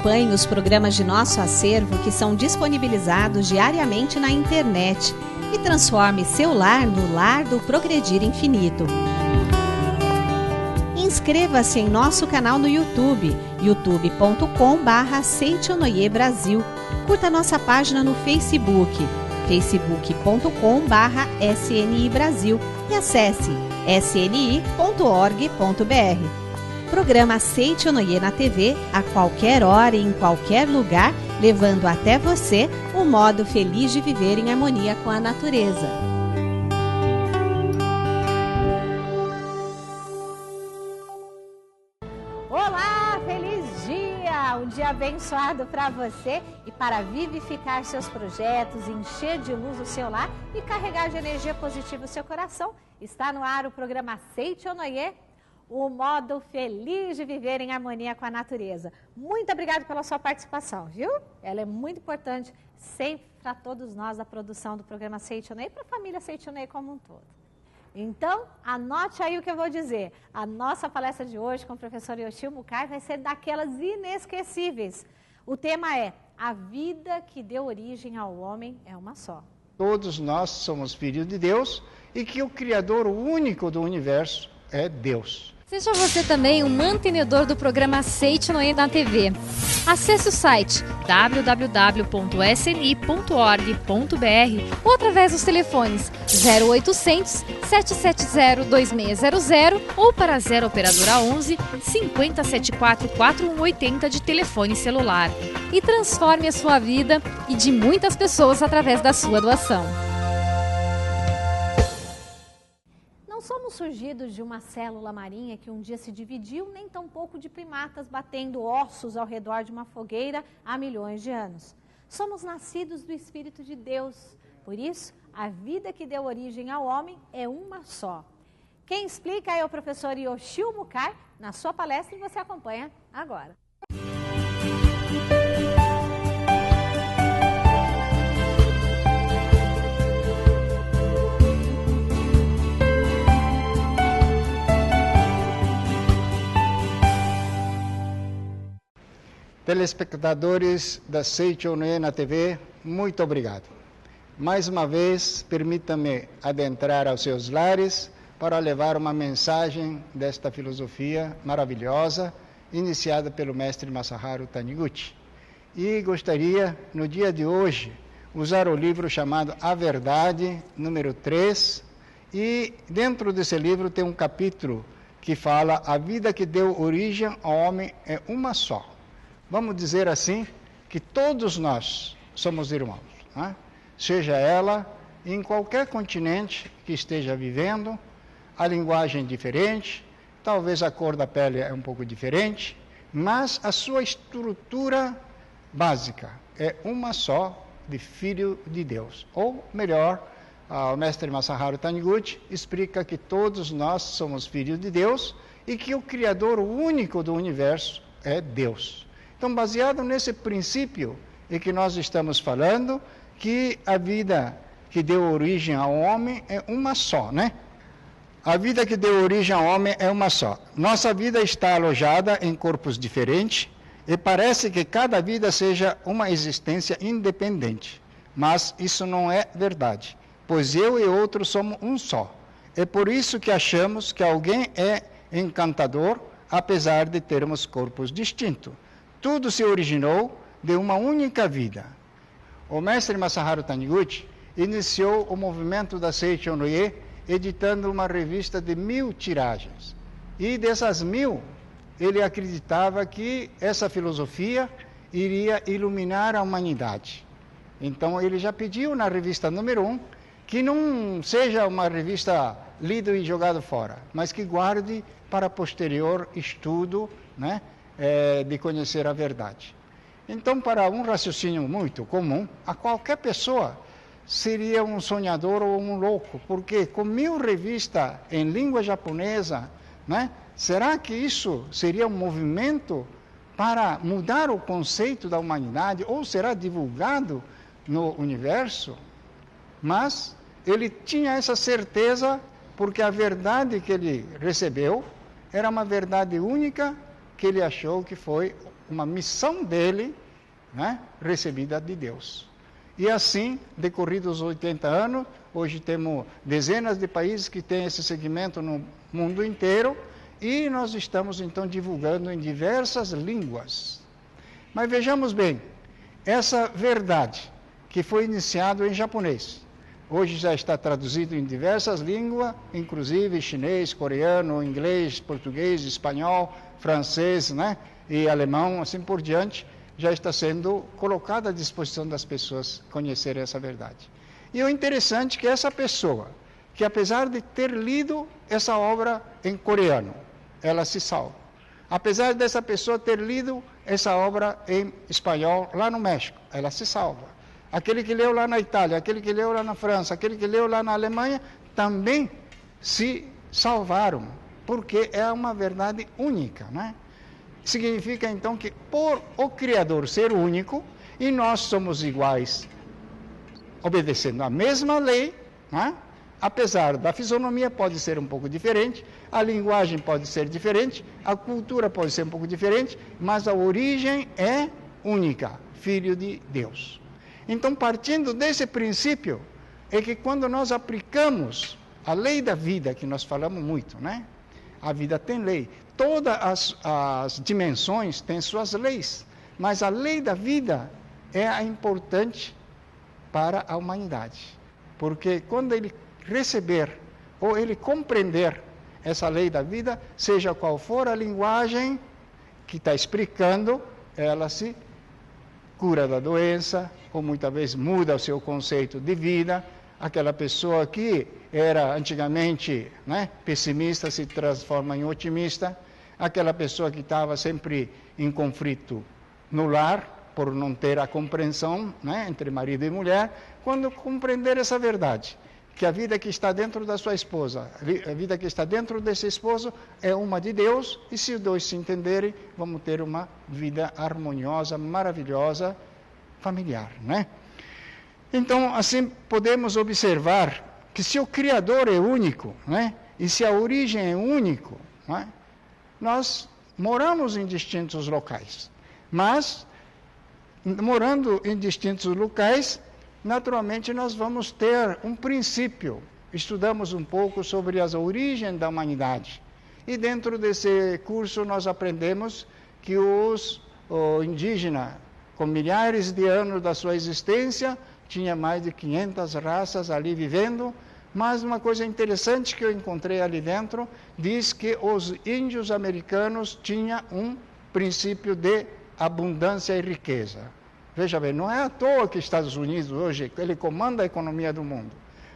Acompanhe os programas de nosso acervo que são disponibilizados diariamente na internet e transforme seu lar no lar do Progredir Infinito. Inscreva-se em nosso canal no YouTube, youtube.com/Seitonoi Brasil. Curta nossa página no Facebook, facebook.com/SNI Brasil e acesse sni.org.br. Programa Seitonoi na TV, a qualquer hora e em qualquer lugar, levando até você o modo feliz de viver em harmonia com a natureza. Olá, feliz dia! Um dia abençoado para você e para vivificar seus projetos, encher de luz o seu lar e carregar de energia positiva o seu coração. Está no ar o programa Seitonoi, o modo feliz de viver em harmonia com a natureza. Muito obrigada pela sua participação, viu? Ela é muito importante sempre para todos nós da produção do programa Seitonoi e para a família Seitonoi como um todo. Então, anote aí o que eu vou dizer. A nossa palestra de hoje com o professor Yoshio Mukai vai ser daquelas inesquecíveis. O tema é: a vida que deu origem ao homem é uma só. Todos nós somos filhos de Deus e que o Criador único do universo é Deus. Seja você também um mantenedor do programa Seitonoi na TV. Acesse o site www.sni.org.br ou através dos telefones 0800 770 2600 ou para 0 operadora 11 5074 4180 de telefone celular. E transforme a sua vida e de muitas pessoas através da sua doação. Não somos surgidos de uma célula marinha que um dia se dividiu, nem tampouco de primatas batendo ossos ao redor de uma fogueira há milhões de anos. Somos nascidos do Espírito de Deus. Por isso, a vida que deu origem ao homem é uma só. Quem explica é o professor Yoshio Mukai na sua palestra e você acompanha agora. Telespectadores da Seitonoi na TV, muito obrigado. Mais uma vez, permita-me adentrar aos seus lares para levar uma mensagem desta filosofia maravilhosa, iniciada pelo mestre Masaharu Taniguchi. E gostaria, no dia de hoje, usar o livro chamado A Verdade, número 3, e dentro desse livro tem um capítulo que fala: a vida que deu origem ao homem é uma só. Vamos dizer assim, que todos nós somos irmãos, né? Seja ela em qualquer continente que esteja vivendo, a linguagem é diferente, talvez a cor da pele é um pouco diferente, mas a sua estrutura básica é uma só, de filho de Deus. Ou melhor, o mestre Masaharu Taniguchi explica que todos nós somos filhos de Deus e que o Criador único do universo é Deus. Então, baseado nesse princípio em que nós estamos falando, que a vida que deu origem ao homem é uma só, né? A vida que deu origem ao homem é uma só. Nossa vida está alojada em corpos diferentes e parece que cada vida seja uma existência independente. Mas isso não é verdade, pois eu e outro somos um só. É por isso que achamos que alguém é encantador, apesar de termos corpos distintos. Tudo se originou de uma única vida. O mestre Masaharu Taniguchi iniciou o movimento da Seitonoi editando uma revista de 1000 tiragens. E dessas 1000, ele acreditava que essa filosofia iria iluminar a humanidade. Então ele já pediu na revista número 1 que não seja uma revista lida e jogada fora, mas que guarde para posterior estudo, né? De conhecer a verdade. Então, para um raciocínio muito comum, a qualquer pessoa seria um sonhador ou um louco, porque com 1000 revistas em língua japonesa, né, será que isso seria um movimento para mudar o conceito da humanidade, ou será divulgado no universo? Mas ele tinha essa certeza, porque a verdade que ele recebeu era uma verdade única, que ele achou que foi uma missão dele, né, recebida de Deus. E assim, decorridos 80 anos, hoje temos dezenas de países que têm esse segmento no mundo inteiro, e nós estamos então divulgando em diversas línguas. Mas vejamos bem, essa verdade que foi iniciada em japonês, hoje já está traduzido em diversas línguas, inclusive chinês, coreano, inglês, português, espanhol, francês, né, e alemão, assim por diante, já está sendo colocada à disposição das pessoas conhecerem essa verdade. E o interessante é que essa pessoa, que apesar de ter lido essa obra em coreano, ela se salva. Apesar dessa pessoa ter lido essa obra em espanhol lá no México, ela se salva. Aquele que leu lá na Itália, aquele que leu lá na França, aquele que leu lá na Alemanha, também se salvaram, porque é uma verdade única, né? Significa então que por o Criador ser único, e nós somos iguais, obedecendo a mesma lei, né? Apesar da fisionomia pode ser um pouco diferente, a linguagem pode ser diferente, a cultura pode ser um pouco diferente, mas a origem é única, Filho de Deus. Então, partindo desse princípio, é que quando nós aplicamos a lei da vida, que nós falamos muito, né? A vida tem lei. Todas as dimensões têm suas leis, mas a lei da vida é a importante para a humanidade. Porque quando ele receber ou ele compreender essa lei da vida, seja qual for a linguagem que está explicando, ela se cura da doença, ou muitas vezes muda o seu conceito de vida. Aquela pessoa que era antigamente, né, pessimista se transforma em otimista. Aquela pessoa que estava sempre em conflito no lar, por não ter a compreensão, né, entre marido e mulher, quando compreender essa verdade, que a vida que está dentro da sua esposa, a vida que está dentro desse esposo é uma de Deus, e se os dois se entenderem, vamos ter uma vida harmoniosa, maravilhosa, familiar, né? Então, assim, podemos observar que se o Criador é único, né, e se a origem é único, né, nós moramos em distintos locais, mas, morando em distintos locais, naturalmente nós vamos ter um princípio. Estudamos um pouco sobre as origens da humanidade, e dentro desse curso nós aprendemos que o indígena, com milhares de anos da sua existência, tinha mais de 500 raças ali vivendo. Mas uma coisa interessante que eu encontrei ali dentro, diz que os índios americanos tinham um princípio de abundância e riqueza. Veja bem, não é à toa que Estados Unidos hoje, ele comanda a economia do mundo.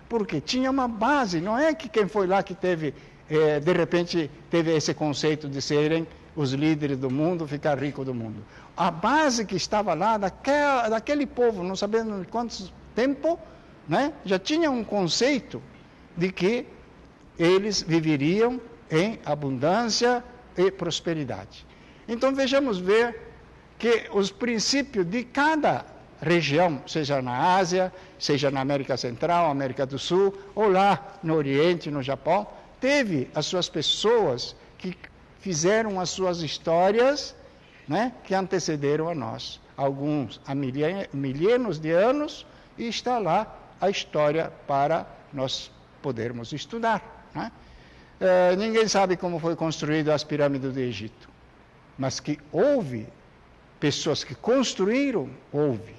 Porque tinha uma base, não é que quem foi lá que teve, de repente, teve esse conceito de serem os líderes do mundo, ficar rico do mundo. A base que estava lá, daquele povo, não sabendo de quanto tempo, né, já tinha um conceito de que eles viveriam em abundância e prosperidade. Então vejamos ver que os princípios de cada região, seja na Ásia, seja na América Central, América do Sul, ou lá no Oriente, no Japão, teve as suas pessoas que fizeram as suas histórias, né, que antecederam a nós. Alguns há milênios de anos, e está lá a história para nós podermos estudar, né? Ninguém sabe como foi construída as pirâmides do Egito, mas que houve pessoas que construíram, houve.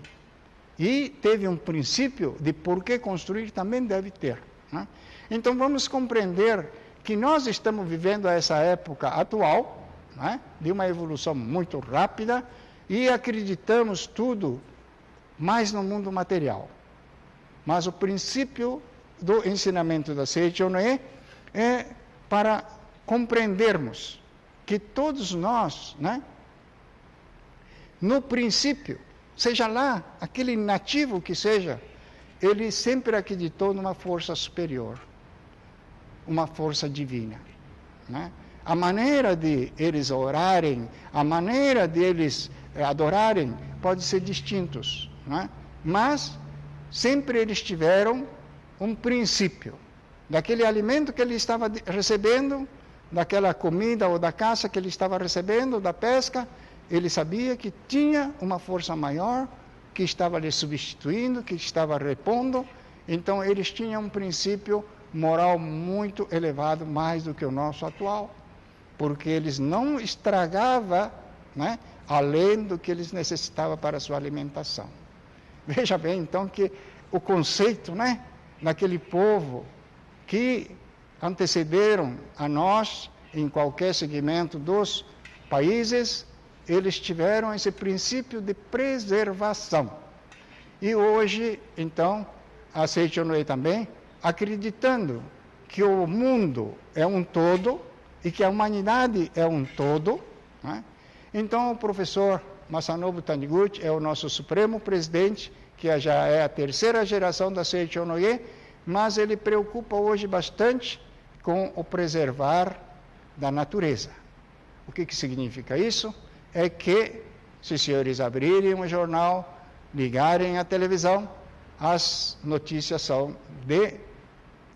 E teve um princípio de por que construir, também deve ter, né? Então vamos compreender que nós estamos vivendo essa época atual, né, de uma evolução muito rápida, e acreditamos tudo mais no mundo material. Mas o princípio do ensinamento da Seicho Noe é para compreendermos que todos nós, né, no princípio, seja lá aquele nativo que seja, ele sempre acreditou numa força superior, uma força divina, né? A maneira de eles orarem, a maneira de eles adorarem pode ser distintos, né? Mas sempre eles tiveram um princípio, daquele alimento que ele estava recebendo, daquela comida ou da caça que ele estava recebendo, da pesca, ele sabia que tinha uma força maior que estava lhe substituindo, que estava repondo. Então, eles tinham um princípio moral muito elevado, mais do que o nosso atual, porque eles não estragavam, né, além do que eles necessitavam para a sua alimentação. Veja bem, então, que o conceito, né, daquele povo que antecederam a nós, em qualquer segmento dos países, eles tiveram esse princípio de preservação. E hoje, então, a Seichonoye também, acreditando que o mundo é um todo e que a humanidade é um todo, né? Então o professor Masanobu Taniguchi é o nosso supremo presidente, que já é a terceira geração da Seichonoye, mas ele preocupa hoje bastante com o preservar da natureza. O que significa isso? É que, se os senhores abrirem um jornal, ligarem a televisão, as notícias são de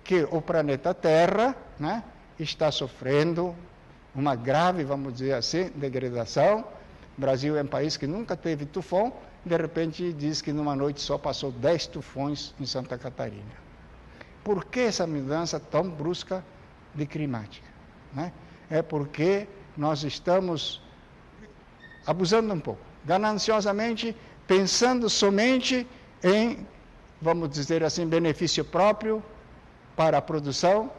que o planeta Terra, né, está sofrendo uma grave, vamos dizer assim, degradação. O Brasil é um país que nunca teve tufão, de repente diz que numa noite só passou 10 tufões em Santa Catarina. Por que essa mudança tão brusca de climática? Né? É porque nós estamos abusando um pouco, gananciosamente, pensando somente em, vamos dizer assim, benefício próprio para a produção.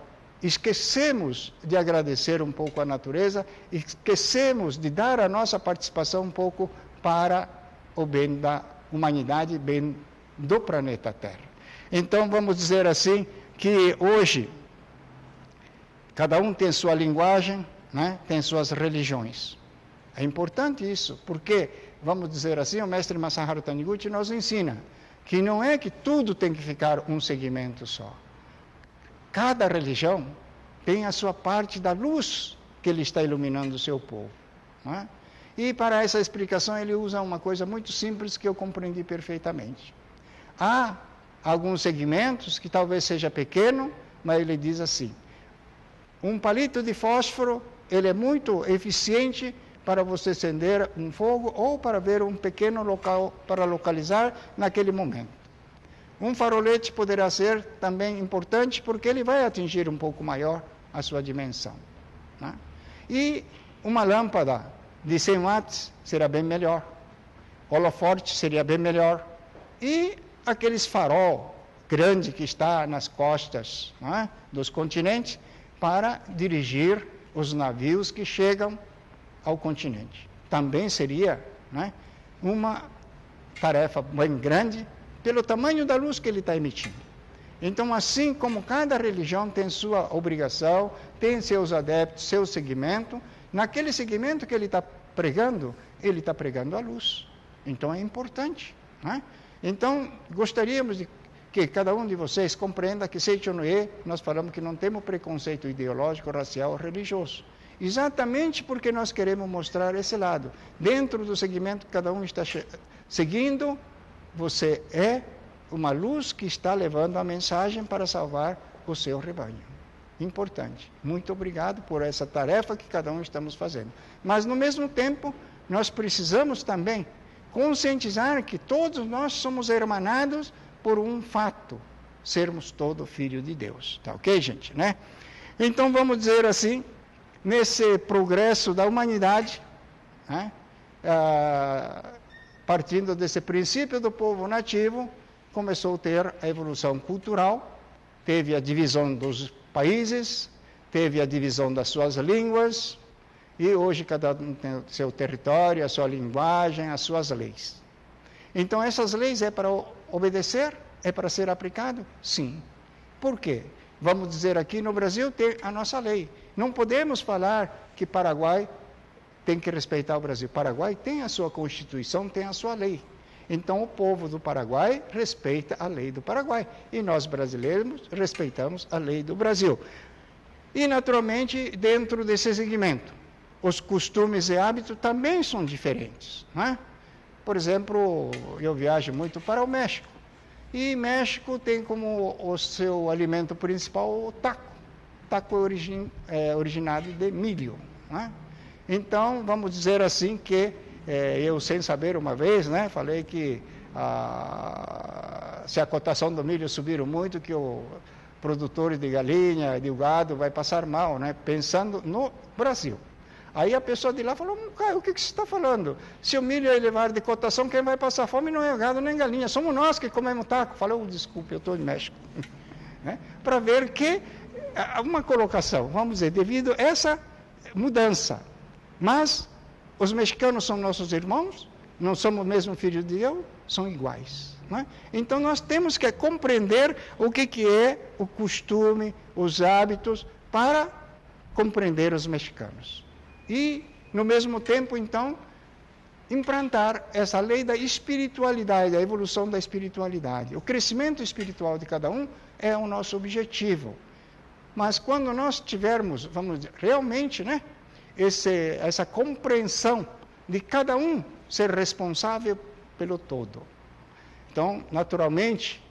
Esquecemos de agradecer um pouco a natureza, esquecemos de dar a nossa participação um pouco para o bem da humanidade, bem do planeta Terra. Então, vamos dizer assim, que hoje, cada um tem sua linguagem, né, tem suas religiões. É importante isso, porque, vamos dizer assim, o mestre Masaharu Taniguchi nos ensina que não é que tudo tem que ficar um segmento só. Cada religião tem a sua parte da luz que ele está iluminando o seu povo. Não é? E para essa explicação ele usa uma coisa muito simples que eu compreendi perfeitamente. Há alguns segmentos que talvez seja pequeno, mas ele diz assim: um palito de fósforo, ele é muito eficiente para você acender um fogo ou para ver um pequeno local para localizar naquele momento. Um farolete poderá ser também importante porque ele vai atingir um pouco maior a sua dimensão. Né? E uma lâmpada de 100 watts será bem melhor. Holoforte seria bem melhor. E aqueles farol grande que está nas costas, né, dos continentes para dirigir os navios que chegam ao continente. Também seria, né, uma tarefa bem grande pelo tamanho da luz que ele está emitindo. Então, assim como cada religião tem sua obrigação, tem seus adeptos, seu segmento, naquele segmento que ele está pregando a luz. Então, é importante. Né? Então, gostaríamos de que cada um de vocês compreenda que Seichonoye, nós falamos que não temos preconceito ideológico, racial ou religioso. Exatamente porque nós queremos mostrar esse lado. Dentro do segmento que cada um está seguindo, você é uma luz que está levando a mensagem para salvar o seu rebanho. Importante. Muito obrigado por essa tarefa que cada um estamos fazendo. Mas, no mesmo tempo, nós precisamos também conscientizar que todos nós somos hermanados por um fato, sermos todos filhos de Deus. Tá ok, gente? Né? Então, vamos dizer assim, nesse progresso da humanidade, né, partindo desse princípio do povo nativo, começou a ter a evolução cultural, teve a divisão dos países, teve a divisão das suas línguas, e hoje cada um tem o seu território, a sua linguagem, as suas leis. Então, essas leis é para obedecer? É para ser aplicado? Sim. Por quê? Vamos dizer aqui no Brasil tem a nossa lei. Não podemos falar que Paraguai tem que respeitar o Brasil. Paraguai tem a sua Constituição, tem a sua lei. Então, o povo do Paraguai respeita a lei do Paraguai. E nós, brasileiros, respeitamos a lei do Brasil. E, naturalmente, dentro desse segmento, os costumes e hábitos também são diferentes. Né? Por exemplo, eu viajo muito para o México. E México tem como o seu alimento principal o taco. Taco é originado de milho. Né? Então, vamos dizer assim que eu sem saber uma vez, né, falei que se a cotação do milho subir muito, que o produtor de galinha, de gado, vai passar mal, né, pensando no Brasil. Aí a pessoa de lá falou, Caio, o que você está falando? Se o milho é elevar de cotação, quem vai passar fome não é o gado nem galinha, somos nós que comemos taco. Falou, desculpe, eu estou em México. Né? Para ver que uma colocação, vamos dizer, devido a essa mudança. Mas os mexicanos são nossos irmãos, não somos mesmo filhos de Deus, são iguais. Né? Então nós temos que compreender o que é o costume, os hábitos, para compreender os mexicanos. E, no mesmo tempo, então, implantar essa lei da espiritualidade, a evolução da espiritualidade. O crescimento espiritual de cada um é o nosso objetivo. Mas quando nós tivermos, vamos dizer, realmente, né, essa compreensão de cada um ser responsável pelo todo. Então, naturalmente,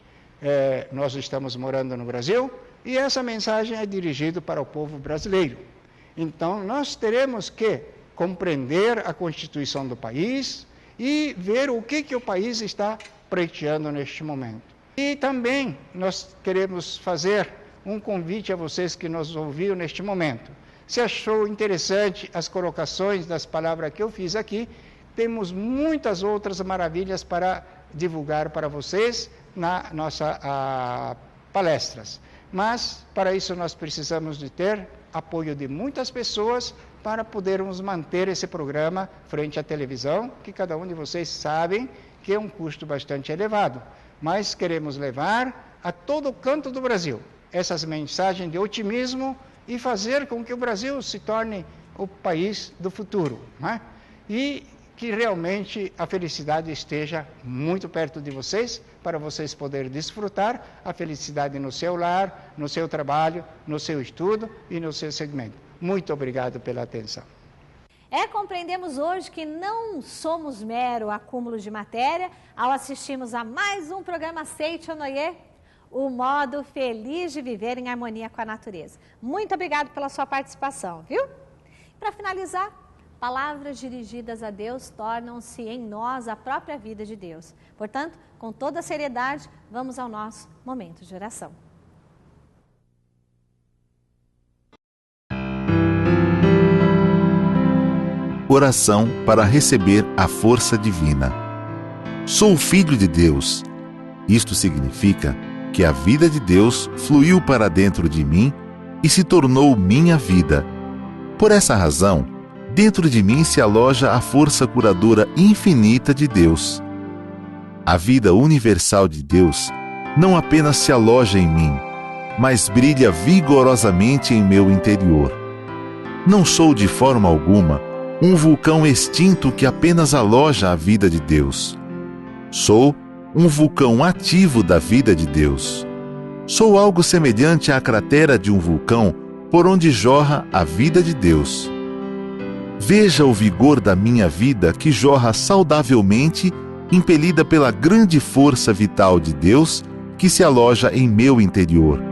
nós estamos morando no Brasil e essa mensagem é dirigida para o povo brasileiro. Então, nós teremos que compreender a Constituição do país e ver o que o país está pleiteando neste momento. E também nós queremos fazer um convite a vocês que nos ouviram neste momento. Se achou interessante as colocações das palavras que eu fiz aqui, temos muitas outras maravilhas para divulgar para vocês na nossa palestras. Mas, para isso, nós precisamos de ter apoio de muitas pessoas para podermos manter esse programa frente à televisão, que cada um de vocês sabem que é um custo bastante elevado. Mas queremos levar a todo canto do Brasil essas mensagens de otimismo e fazer com que o Brasil se torne o país do futuro, né? E que realmente a felicidade esteja muito perto de vocês, para vocês poderem desfrutar a felicidade no seu lar, no seu trabalho, no seu estudo e no seu segmento. Muito obrigado pela atenção. Compreendemos hoje que não somos mero acúmulo de matéria ao assistirmos a mais um programa Seicho Noye, o modo feliz de viver em harmonia com a natureza. Muito obrigado pela sua participação, viu? Para finalizar, palavras dirigidas a Deus tornam-se em nós a própria vida de Deus. Portanto, com toda seriedade, vamos ao nosso momento de oração. Oração para receber a força divina. Sou filho de Deus. Isto significa que a vida de Deus fluiu para dentro de mim e se tornou minha vida. Por essa razão, dentro de mim se aloja a força curadora infinita de Deus. A vida universal de Deus não apenas se aloja em mim, mas brilha vigorosamente em meu interior. Não sou de forma alguma um vulcão extinto que apenas aloja a vida de Deus. Sou um vulcão ativo da vida de Deus. Sou algo semelhante à cratera de um vulcão por onde jorra a vida de Deus. Veja o vigor da minha vida que jorra saudavelmente, impelida pela grande força vital de Deus que se aloja em meu interior.